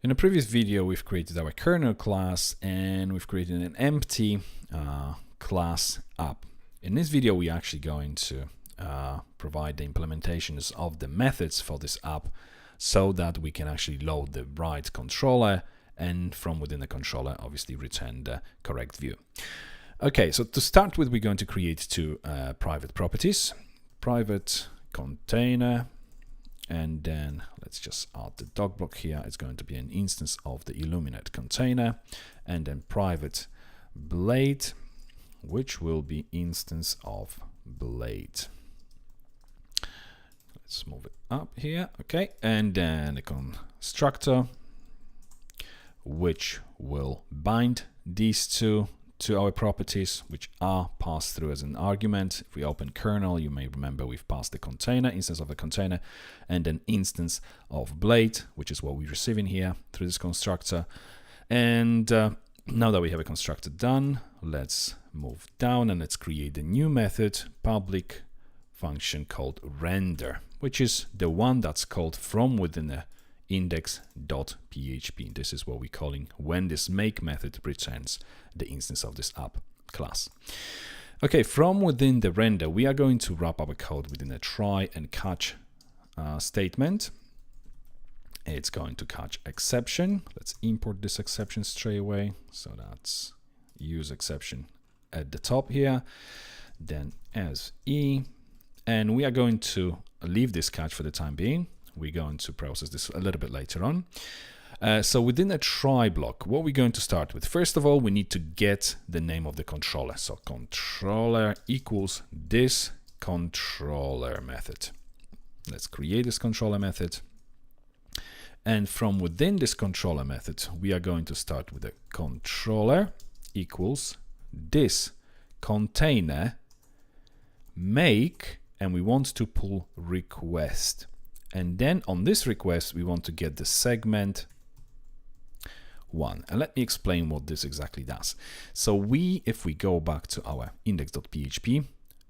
In a previous video, we've created our kernel class and we've created an empty class app. In this video, we're actually going to provide the implementations of the methods for this app so that we can actually load the right controller and from within the controller, obviously return the correct view. Okay, so to start with, we're going to create two private properties, private container, and then let's just add the doc block here. It's going to be an instance of the Illuminate container, and then private blade, which will be instance of blade. Let's move it up here. Okay, and then a constructor, which will bind these two to our properties, which are passed through as an argument. If we open kernel, you may remember we've passed the container, instance of a container, and an instance of blade, which is what we're receiving here through this constructor. And now that we have a constructor done, let's move down and let's create a new method, public function called render, which is the one that's called from within the index.php. This is what we're calling when this make method returns the instance of this app class. Okay, from within the render, we are going to wrap our code within a try and catch statement. It's going to catch exception. Let's import this exception straight away. So that's use exception at the top here, then as e, and we are going to leave this catch for the time being. We're going to process this a little bit later on. So within a try block, what we're going to start with, first of all, we need to get the name of the controller. So controller equals this controller method. Let's create this controller method. And from within this controller method, we are going to start with a controller equals this container make, and we want to pull request. And then on this request, we want to get the segment 1. And let me explain what this exactly does. So if we go back to our index.php,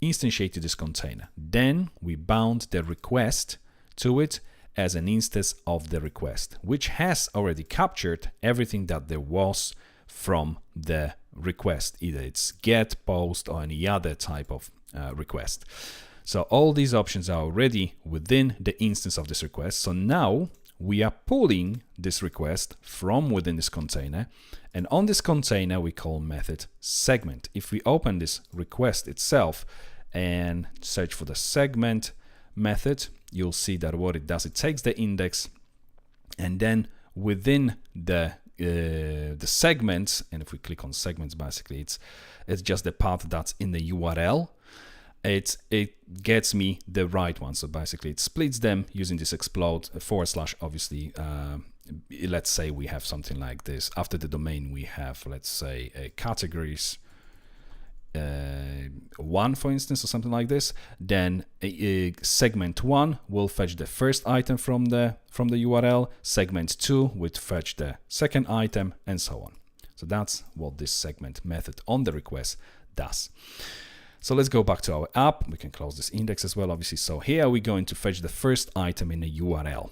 instantiated this container. Then we bound the request to it as an instance of the request, which has already captured everything that there was from the request. Either it's get, post, or any other type of request. So all these options are already within the instance of this request. So now we are pulling this request from within this container. And on this container, we call method segment. If we open this request itself and search for the segment method, you'll see that what it does, it takes the index, and then within the segments, and if we click on segments, basically it's just the path that's in the URL. It gets me the right one. So basically it splits them using this explode / obviously. Let's say we have something like this. After the domain, we have, let's say, categories 1, for instance, or something like this. Then segment 1 will fetch the first item from the URL. Segment 2 would fetch the second item, and so on. So that's what this segment method on the request does. So let's go back to our app. We can close this index as well, obviously. So here we're going to fetch the first item in the URL.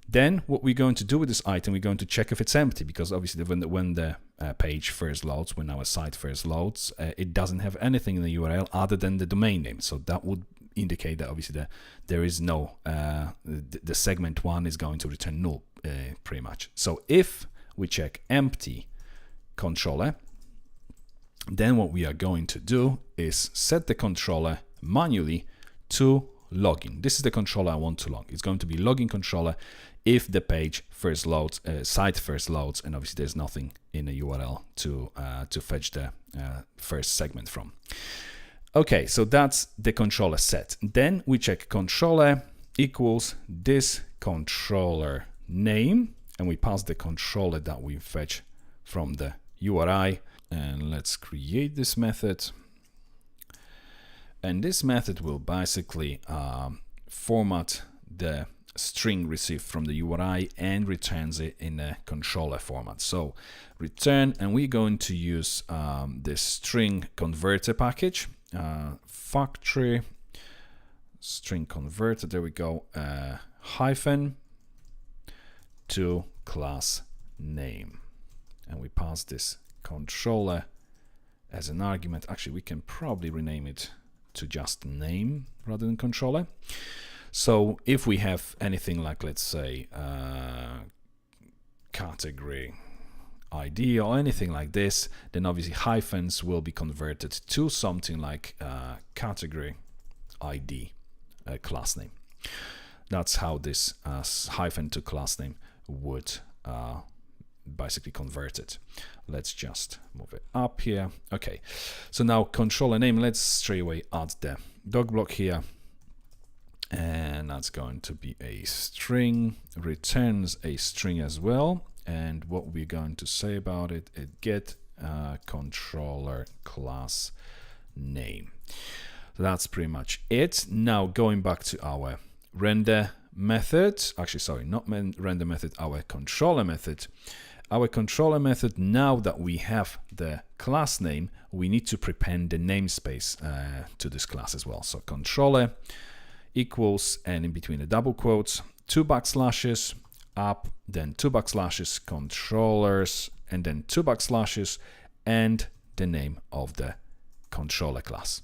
Then what we're going to do with this item, we're going to check if it's empty, because obviously when the page first loads, when our site first loads, it doesn't have anything in the URL other than the domain name. So that would indicate that obviously there is no, the segment 1 is going to return null pretty much. So if we check empty controller, then what we are going to do is set the controller manually to login. This is the controller I want to log. It's going to be login controller if the page first loads, site first loads, and obviously there's nothing in the URL to fetch the first segment from. Okay, so that's the controller set. Then we check controller equals this controller name, and we pass the controller that we fetch from the URI. And let's create this method. And this method will basically format the string received from the URI and returns it in a controller format. So return, and we're going to use this string converter package, factory string converter. There we go. Hyphen to class name. And we pass this controller as an argument. Actually, we can probably rename it to just name rather than controller. So if we have anything like, let's say, category ID or anything like this, then obviously hyphens will be converted to something like category ID class name. That's how this hyphen to class name would basically convert it. Let's just move it up here. Okay, so now controller name, let's straight away add the doc block here. And that's going to be a string, returns a string as well. And what we're going to say about it is get controller class name. So that's pretty much it. Now going back to our render method, actually, sorry, not render method, our controller method. Our controller method, now that we have the class name, we need to prepend the namespace to this class as well. So controller equals, and in between the double quotes, 2 backslashes, up, then 2 backslashes, controllers, and then 2 backslashes, and the name of the controller class.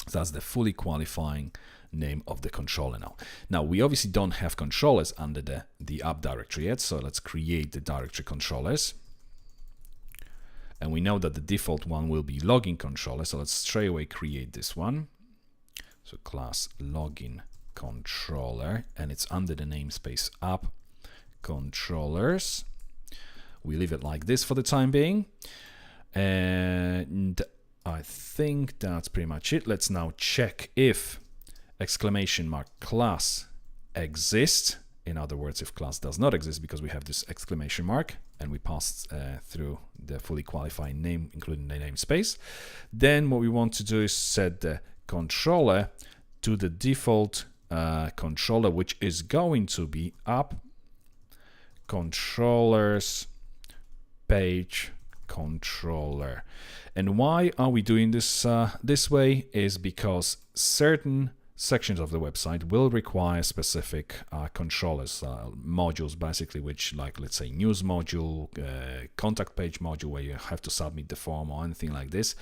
So that's the fully qualifying name of the controller now. Now, we obviously don't have controllers under the app directory yet, so let's create the directory controllers. And we know that the default one will be login controller, so let's straight away create this one. So class login controller, and it's under the namespace app controllers. We leave it like this for the time being. And I think that's pretty much it. Let's now check if exclamation mark class exists. In other words, if class does not exist, because we have this exclamation mark and we passed through the fully qualifying name, including the namespace, then what we want to do is set the controller to the default controller, which is going to be app controllers page controller. And why are we doing this this way is because certain sections of the website will require specific controllers, modules basically, which, like, let's say news module, contact page module where you have to submit the form or anything like this.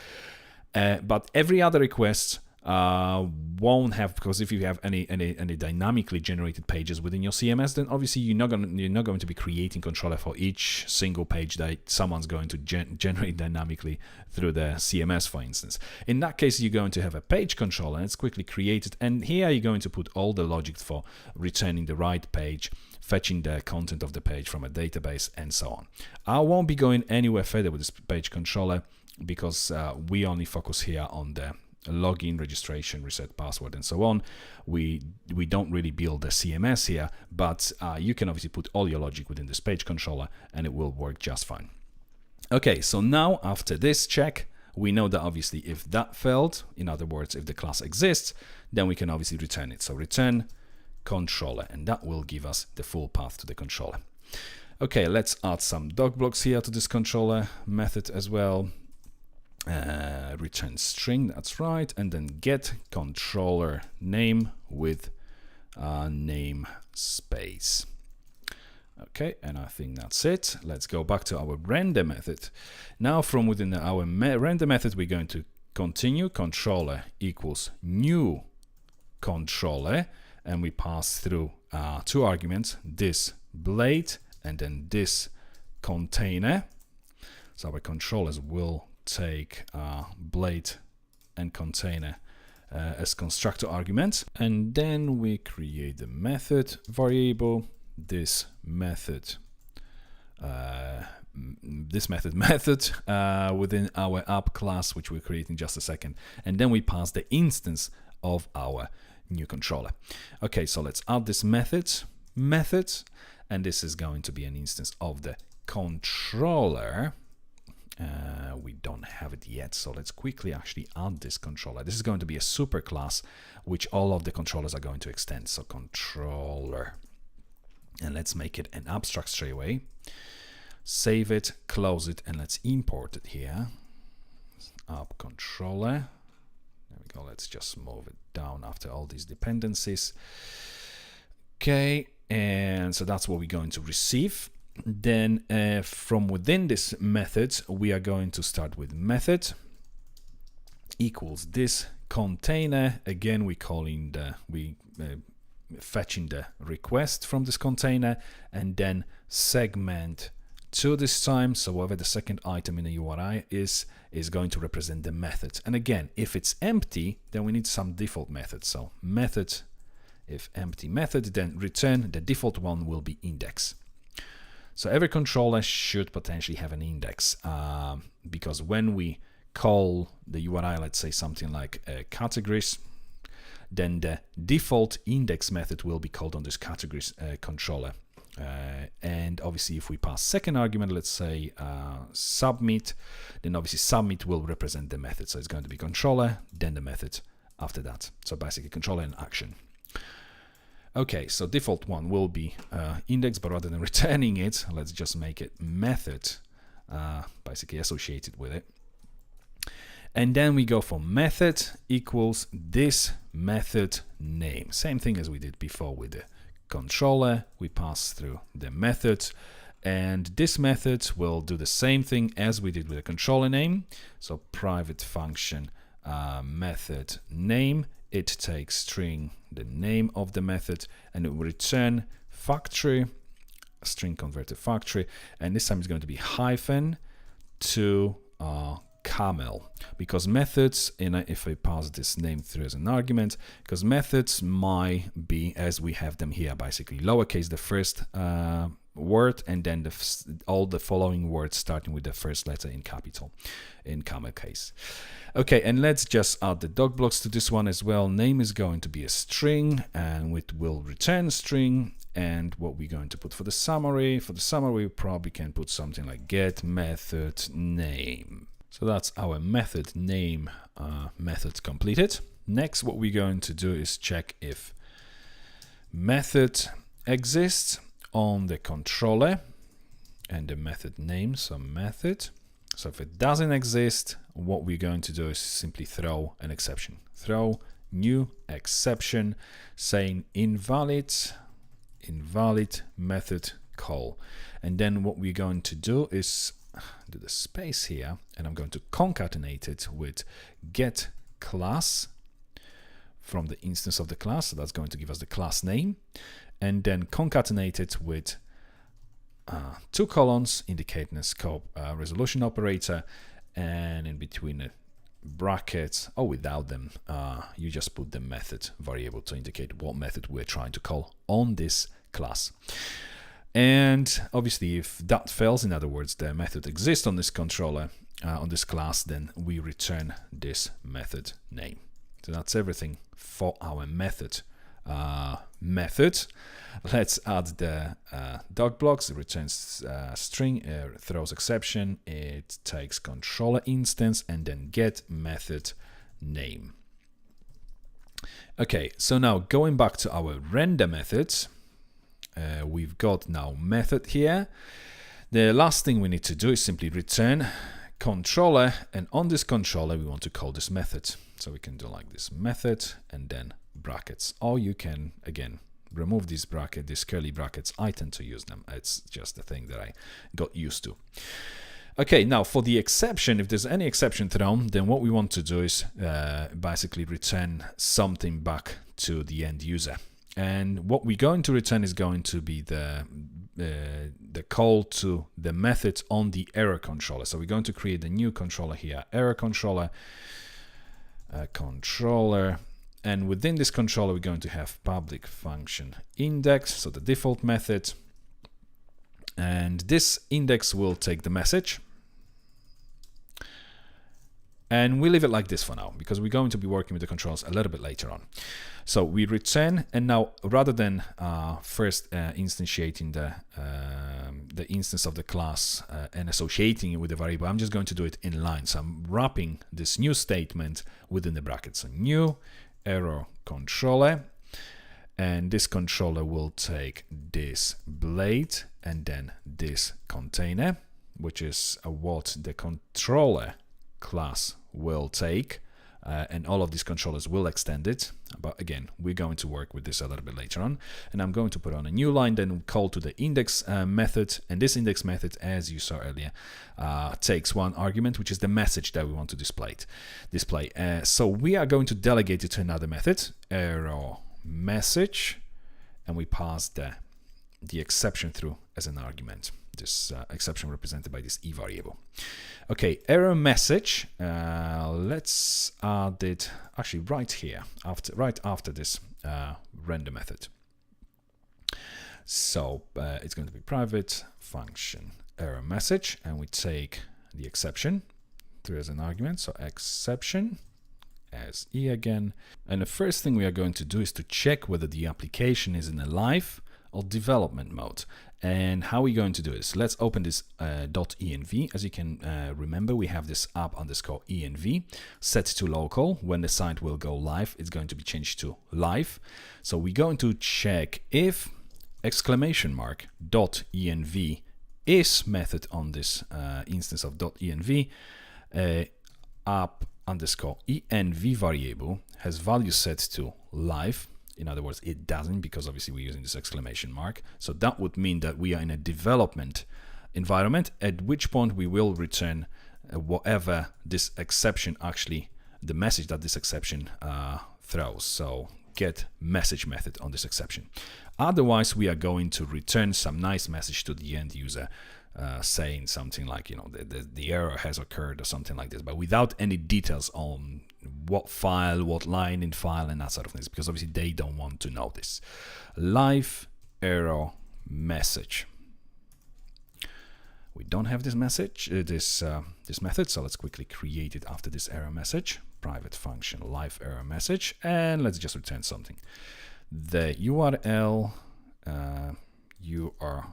But every other request won't have, because if you have any dynamically generated pages within your CMS, then obviously you're not going to be creating controller for each single page that someone's going to generate dynamically through the CMS, for instance. In that case, you're going to have a page controller, and it's quickly created, and here you're going to put all the logic for returning the right page, fetching the content of the page from a database, and so on. I won't be going anywhere further with this page controller because we only focus here on the login, registration, reset password, and so on. We don't really build the CMS here, but you can obviously put all your logic within this page controller and it will work just fine. Okay, so now after this check, we know that obviously if that failed, in other words, if the class exists, then we can obviously return it. So return controller, and that will give us the full path to the controller. Okay, let's add some doc blocks here to this controller method as well. Return string, that's right, and then get controller name with namespace. Okay, and I think that's it. Let's go back to our render method. Now from within our render method, we're going to continue controller equals new controller, and we pass through 2 arguments, this blade and then this container. So our controllers will take blade and container as constructor arguments, and then we create the method variable, this method within our app class, which we'll create in just a second, and then we pass the instance of our new controller. Okay, so let's add this method, and this is going to be an instance of the controller. We don't have it yet, so let's quickly actually add this controller. This is going to be a super class which all of the controllers are going to extend. So controller, and let's make it an abstract straight away. Save it, close it, and let's import it here. App controller. There we go. Let's just move it down after all these dependencies. Okay, And so that's what we're going to receive. Then from within this method, we are going to start with method equals this container. Again, fetching the request from this container, and then segment 2 this time. So whatever the second item in the URI is going to represent the method. And again, if it's empty, then we need some default method. So method, if empty method, then return the default one will be index. So every controller should potentially have an index, because when we call the URI, let's say something like categories, then the default index method will be called on this categories controller. And obviously if we pass second argument, let's say submit, then obviously submit will represent the method. So it's going to be controller, then the method after that. So basically controller in action. Okay, so default one will be index, but rather than returning it, let's just make it method, basically associated with it. And then we go for method equals this method name. Same thing as we did before with the controller. We pass through the method, and this method will do the same thing as we did with the controller name. So private function method name. It takes string, the name of the method, and it will return factory, string converted factory, and this time it's going to be hyphen to camel, because methods, if I pass this name through as an argument, because methods might be, as we have them here, basically lowercase the first word, and then all the following words starting with the first letter in capital, in camel case. Okay, and let's just add the doc blocks to this one as well. Name is going to be a string, and it will return string. And what we're going to put for the summary, we probably can put something like get method name. So that's our method name method completed. Next, what we're going to do is check if method exists on the controller and the method name, so method. So if it doesn't exist, what we're going to do is simply throw an exception. Throw new exception saying invalid method call. And then what we're going to do is do the space here, and I'm going to concatenate it with get class from the instance of the class. So that's going to give us the class name, and then concatenate it with 2 colons indicating a scope resolution operator, and in between the brackets, or without them, you just put the method variable to indicate what method we're trying to call on this class. And obviously if that fails, in other words, the method exists on this controller, on this class, then we return this method name. So that's everything for our method. Let's add the doc blocks. It returns string, throws exception, it takes controller instance, and then get method name. Okay, so now going back to our render methods, we've got now method here. The last thing we need to do is simply return controller, and on this controller we want to call this method. So we can do like this method and then brackets, or you can again remove this bracket, these curly brackets. I tend to use them. It's just a thing that I got used to. Okay, now for the exception, if there's any exception thrown, then what we want to do is basically return something back to the end user. And what we're going to return is going to be the call to the method on the error controller. So we're going to create a new controller here, error controller, and within this controller we're going to have public function index, so the default method, and this index will take the message. And we leave it like this for now, because we're going to be working with the controls a little bit later on. So we return, and now rather than first instantiating the instance of the class and associating it with the variable, I'm just going to do it in line. So I'm wrapping this new statement within the brackets. So new error controller, and this controller will take this blade and then this container, which is what the controller class will take and all of these controllers will extend it. But again, we're going to work with this a little bit later on. And I'm going to put on a new line, then call to the index method. And this index method, as you saw earlier, takes one argument, which is the message that we want to display. So we are going to delegate it to another method, error message, and we pass the exception through as an argument. This exception represented by this e variable. Okay, error message. Let's add it actually right here, right after this render method. So it's going to be private function error message, and we take the exception through as an argument. So exception as e again. And the first thing we are going to do is to check whether the application is in a live or development mode. And how are we going to do this? Let's open this .env. As you can remember, we have this app_env set to local. When the site will go live, it's going to be changed to live. So we're going to check if !env is method on this instance of .env, app_env variable has value set to live. In other words, it doesn't, because obviously we're using this exclamation mark. So that would mean that we are in a development environment, at which point we will return whatever this exception actually, the message that this exception throws. So get message method on this exception. Otherwise, we are going to return some nice message to the end user saying something like, the error has occurred or something like this, but without any details on what file, what line in file, and that sort of things, because obviously they don't want to know this. Live error message. We don't have this message, this method, so let's quickly create it after this error message. Private function live error message, and let's just return something. The URL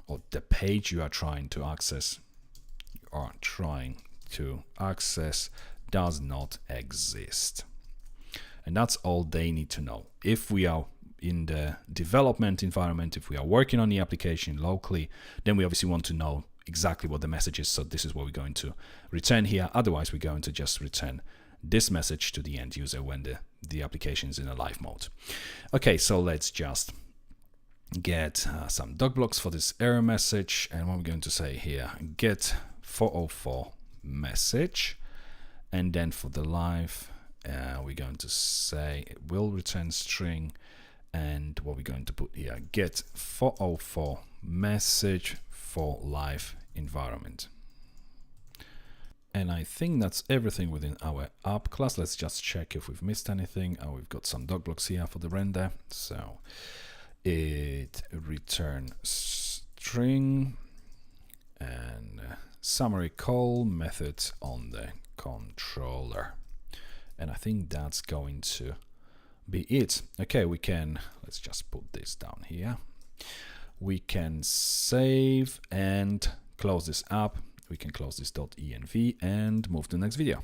or the page you are trying to access, does not exist. And that's all they need to know. If we are in the development environment, if we are working on the application locally, then we obviously want to know exactly what the message is. So this is what we're going to return here. Otherwise, we're going to just return this message to the end user when the application is in a live mode. Okay, so let's just get some doc blocks for this error message. And what we're going to say here, get 404 message. And then for the live, we're going to say it will return string. And what we're going to put here, get 404 message for live environment. And I think that's everything within our app class. Let's just check if we've missed anything. Oh, we've got some doc blocks here for the render. So it return string and summary call method on the controller. And I think that's going to be it. Okay, let's just put this down here. We can save and close this app. We can close this .env and move to the next video.